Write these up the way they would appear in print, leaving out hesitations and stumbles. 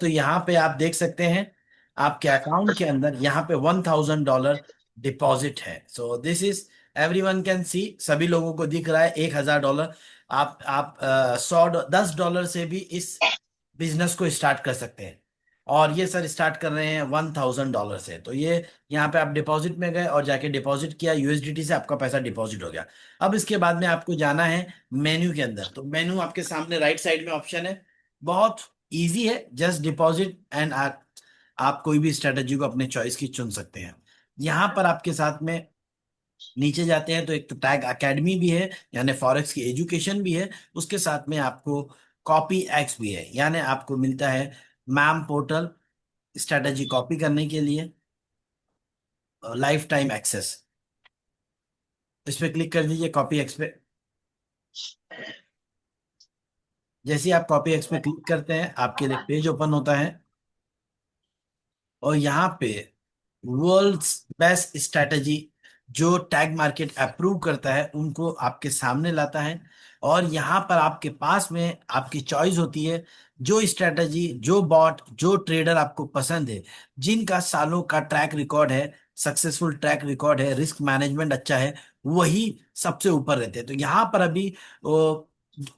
तो यहाँ पे आप देख सकते हैं आपके अकाउंट के अंदर यहाँ पे $1,000 डिपॉजिट है। So this is everyone can see, सभी लोगों को दिख रहा है $1,000। आप 10 डॉलर से भी इस बिजनेस को स्टार्ट कर सकते हैं। और ये सर स्टार्ट कर रहे हैं $1,000 से। तो ये यहाँ पे आप डिपॉजिट में गए और जाके डिपॉजिट किया, यूएसडीटी से आपका पैसा डिपॉजिट हो गया। अब इसके बाद में आपको जाना है मेन्यू के अंदर। तो मेन्यू आपके सामने राइट साइड में ऑप्शन है, बहुत इजी है, जस्ट डिपॉजिट एंड आप कोई भी स्ट्रेटेजी को अपने चॉइस की चुन सकते हैं। यहाँ पर आपके साथ में नीचे जाते हैं तो एक तो टैग एकेडमी भी है, यानी फॉरेक्स की एजुकेशन भी है। उसके साथ में आपको कॉपी एक्स भी है, यानी आपको मिलता है मैम पोर्टल स्ट्रेटेजी कॉपी करने के लिए लाइफ टाइम एक्सेस। इस पे क्लिक कर दीजिए कॉपी एक्स पे। जैसे ही आप कॉपी एक्स पे क्लिक करते हैं आपके लिए पेज ओपन होता है और यहाँ पे वर्ल्ड्स बेस्ट स्ट्रेटजी जो टैग मार्केट अप्रूव करता है उनको आपके सामने लाता है। और यहाँ पर आपके पास में आपकी चॉइस होती है, जो स्ट्रेटजी, जो बॉट, जो ट्रेडर आपको पसंद है, जिनका सालों का ट्रैक रिकॉर्ड है, सक्सेसफुल ट्रैक रिकॉर्ड है, रिस्क मैनेजमेंट अच्छा है, वही सबसे ऊपर रहते हैं। तो यहाँ पर अभी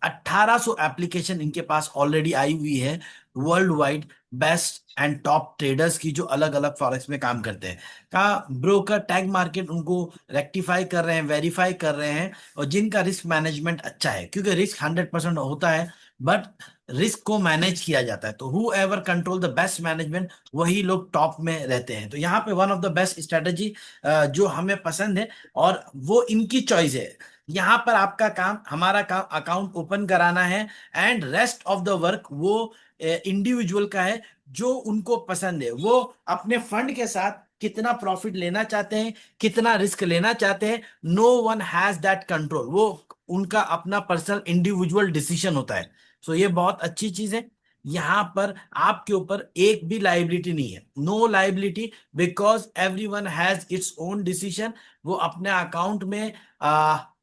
1800 एप्लीकेशन इनके पास ऑलरेडी आई हुई है, world wide best and top traders की, जो अलग अलग फॉरेक्स में काम करते हैं। का ब्रोकर टैग मार्केट उनको रेक्टिफाई कर रहे हैं, वेरीफाई कर रहे हैं, और जिनका रिस्क मैनेजमेंट अच्छा है, क्योंकि रिस्क 100% होता है बट रिस्क को मैनेज किया जाता है। तो who ever control the best management, वही लोग टॉप में रहते हैं। तो यहाँ पे one of the best strategy जो हमें पसंद है और वो इनकी चॉइस है। यहाँ पर आपका काम, हमारा काम अकाउंट ओपन कराना है and rest of the work वो इंडिविजुअल का है, जो उनको पसंद है। वो अपने फंड के साथ कितना प्रॉफिट लेना चाहते हैं, कितना रिस्क लेना चाहते हैं, no one has that control. वो उनका अपना पर्सनल इंडिविजुअल डिसीजन होता है। सो ये बहुत अच्छी चीज है। यहाँ पर आपके ऊपर एक भी लाइबिलिटी नहीं है, no liability, because everyone has its own decision. वो अपने अकाउंट में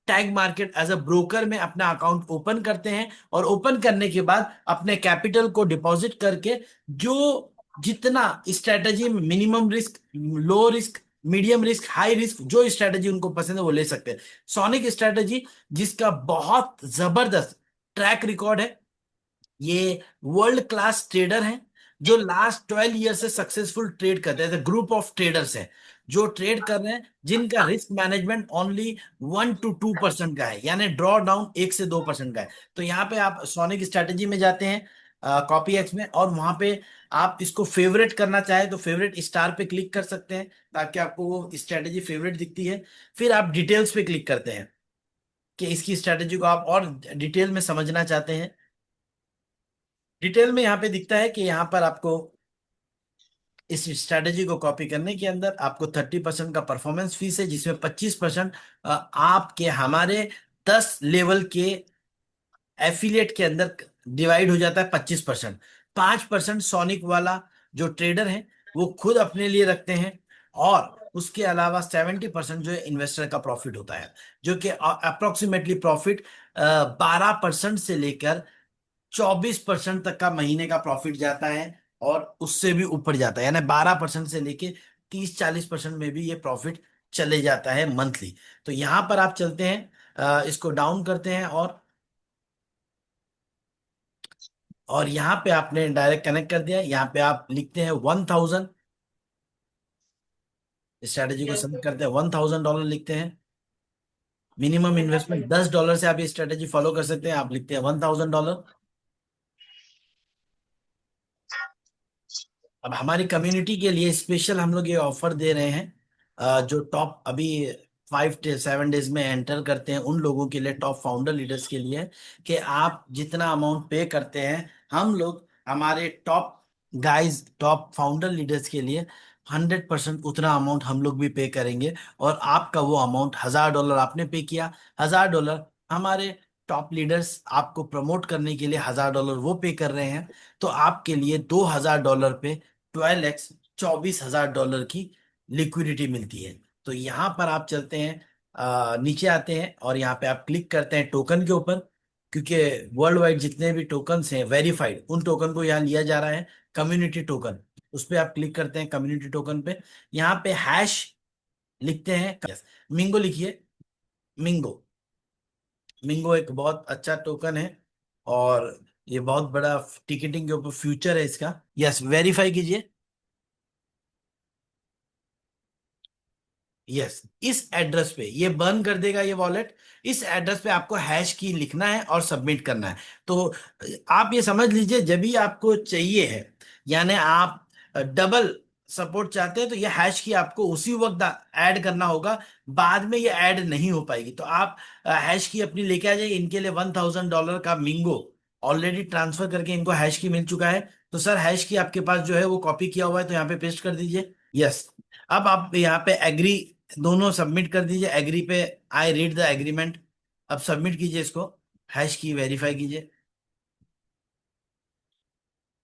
tag market as a broker में अपना अकाउंट ओपन करते हैं और ओपन करने के बाद अपने कैपिटल को डिपॉजिट करके जो जितना स्ट्रेटजी में minimum risk, low risk, medium risk, high risk, जो स्ट्रेटजी उनको पसंद है वो ले सकते हैं। सोनिक स्ट्रेटजी जिसका बहुत जबरदस्त ट्रैक रिकॉर्ड है, ये वर्ल्ड क्लास ट्रेडर हैं जो लास्ट 12 ईयर से सक्सेसफुल ट्रेड करते हैं। ग्रुप ऑफ ट्रेडर्स हैं जो ट्रेड कर रहे हैं, जिनका रिस्क मैनेजमेंट ओनली 1 to 2% का है, यानी ड्रॉ डाउन 1 से 2% का है। तो यहाँ पे आप सोनिक स्ट्रेटेजी में जाते हैं कॉपी एक्स में, और वहां पे आप इसको फेवरेट करना चाहें तो फेवरेट स्टार पे क्लिक कर सकते हैं, ताकि आपको वो स्ट्रेटेजी फेवरेट दिखती है। फिर आप डिटेल्स पे क्लिक करते हैं कि इसकी स्ट्रेटेजी को आप और डिटेल में समझना चाहते हैं। डिटेल में यहाँ पे दिखता है कि यहाँ पर आपको इस स्ट्रेटेजी को कॉपी करने के अंदर आपको 30% का परफॉर्मेंस फीस है, जिसमें 25% आपके हमारे 10 लेवल के एफिलिएट के अंदर डिवाइड हो जाता है। 25%, 5% सोनिक वाला जो ट्रेडर है वो खुद अपने लिए रखते हैं, और उसके अलावा 70% जो है इन्वेस्टर का प्रॉफिट होता है, जो कि अप्रोक्सीमेटली प्रॉफिट 12% से लेकर 24% तक का महीने का प्रॉफिट जाता है, और उससे भी ऊपर जाता है, यानी 12% से लेके 30-40% में भी ये प्रॉफिट चले जाता है मंथली। तो यहां पर आप चलते हैं, इसको डाउन करते हैं, और यहाँ पे आपने डायरेक्ट कनेक्ट कर दिया। यहाँ पे आप लिखते हैं 1000, स्ट्रेटेजी को सबमिट करते हैं, $1,000 लिखते हैं। मिनिमम इन्वेस्टमेंट $10 से आप ये स्ट्रेटेजी फॉलो कर सकते हैं। आप लिखते हैं $1,000। अब हमारी कम्युनिटी के लिए स्पेशल हम लोग ये ऑफर दे रहे हैं, जो टॉप अभी 5 से 7 डेज में एंटर करते हैं उन लोगों के लिए, टॉप फाउंडर लीडर्स के लिए, कि आप जितना अमाउंट पे करते हैं, हम लोग हमारे top guys, top founder leaders के लिए 100% उतना अमाउंट हम लोग भी पे करेंगे। और आपका वो अमाउंट $1000 आपने पे किया, $1000 हमारे टॉप लीडर्स आपको प्रमोट करने के लिए $1000 वो पे कर रहे हैं। तो आपके लिए $2000 पे 12x $24,000 की लिक्विडिटी मिलती है। तो यहाँ पर आप चलते हैं, नीचे आते हैं और यहाँ पे आप क्लिक करते हैं टोकन के ऊपर, क्योंकि वर्ल्ड वाइड जितने भी टोकन्स हैं वेरीफाइड, उन टोकन को यहाँ लिया जा रहा है। कम्युनिटी टोकन, उस पर आप क्लिक करते हैं कम्युनिटी टोकन पे। यहाँ पे हैश लिखते हैं, मिंगो लिखिए। मिंगो, मिंगो एक बहुत अच्छा टोकन है, और ये बहुत बड़ा टिकटिंग के ऊपर फ्यूचर है इसका। यस, वेरीफाई कीजिए। यस, इस एड्रेस पे ये बर्न कर देगा ये वॉलेट। इस एड्रेस पे आपको हैश की लिखना है और सबमिट करना है। तो आप ये समझ लीजिए, जब भी आपको चाहिए है, यानी आप डबल सपोर्ट चाहते हैं, तो ये हैश की आपको उसी वक्त ऐड करना होगा। बाद में ये ऐड नहीं हो पाएगी। तो आप हैश की अपनी लेके आ जाइए। इनके लिए $1,000 का मिंगो ऑलरेडी ट्रांसफर करके इनको हैश की मिल चुका है। तो सर हैश की आपके पास जो है वो कॉपी किया हुआ है, तो यहाँ पे पेस्ट कर दीजिए। यस, अब आप यहाँ पे एग्री दोनों सबमिट कर दीजिए। एग्री पे, आई रीड द एग्रीमेंट। अब सबमिट कीजिए इसको, हैश की वेरीफाई कीजिए।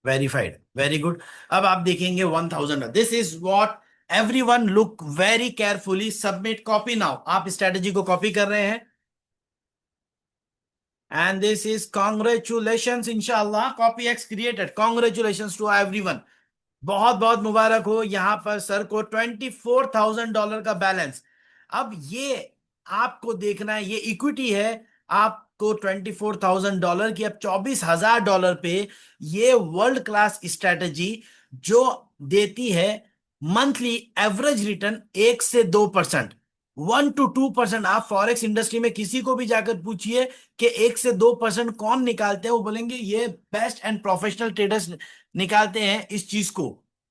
Verified, very good. अब आप देखेंगे 1,000। This is what every one look very carefully. Submit copy now. आप स्ट्रेटेजी को कॉपी कर रहे हैं, एंड दिस इज कॉन्ग्रेचुलेशन, इंशाल्लाह copy X created. Congratulation to everyone. बहुत बहुत मुबारक हो। यहां पर सर को $24,000 का बैलेंस। अब ये आपको देखना है, ये इक्विटी है आपको $24,000 की। अब $24,000 पे ये वर्ल्ड क्लास स्ट्रेटेजी जो देती है मंथली एवरेज रिटर्न 1 से 2%, 1 to 2%। आप फॉरेक्स इंडस्ट्री में किसी को भी जाकर पूछिए कि 1 से 2% कौन निकालते हैं, वो बोलेंगे ये बेस्ट एंड प्रोफेशनल ट्रेडर्स निकालते हैं इस चीज को।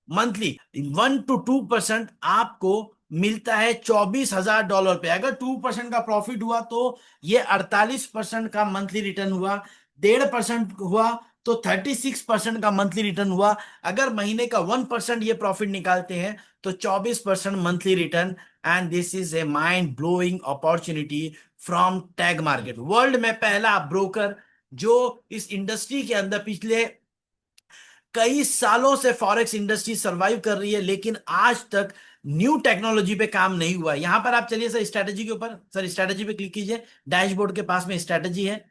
मंथली 1 to 2% आपको मिलता है $24,000 पे। अगर 2% का प्रॉफिट हुआ तो ये 48% का मंथली रिटर्न हुआ। 1.5% हुआ तो 36% का मंथली रिटर्न हुआ। अगर महीने का 1% ये प्रॉफिट निकालते हैं तो 24% monthly return. And this is a mind blowing opportunity from tag market. World में पहला ब्रोकर जो इस इंडस्ट्री के अंदर पिछले कई सालों से फॉरेक्स इंडस्ट्री सरवाइव कर रही है, लेकिन आज तक न्यू टेक्नोलॉजी पे काम नहीं हुआ। यहां पर आप चलिए सर स्ट्रेटेजी के ऊपर, सर स्ट्रेटेजी पे क्लिक कीजिए। डैशबोर्ड के पास में स्ट्रेटेजी है,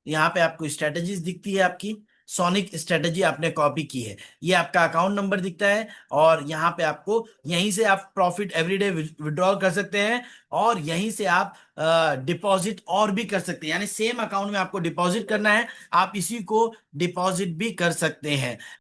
यहाँ पे आपको स्ट्रेटेजीज दिखती है आपकी। सोनिक स्ट्रेटेजी आपने कॉपी की है, ये आपका अकाउंट नंबर दिखता है। और यहाँ पे आपको, यहीं से आप प्रॉफिट एवरीडे विड्रॉल कर सकते हैं, और यहीं से आप डिपॉजिट और भी कर सकते हैं। यानी सेम अकाउंट में आपको डिपॉजिट करना है, आप इसी को डिपॉजिट भी कर सकते हैं।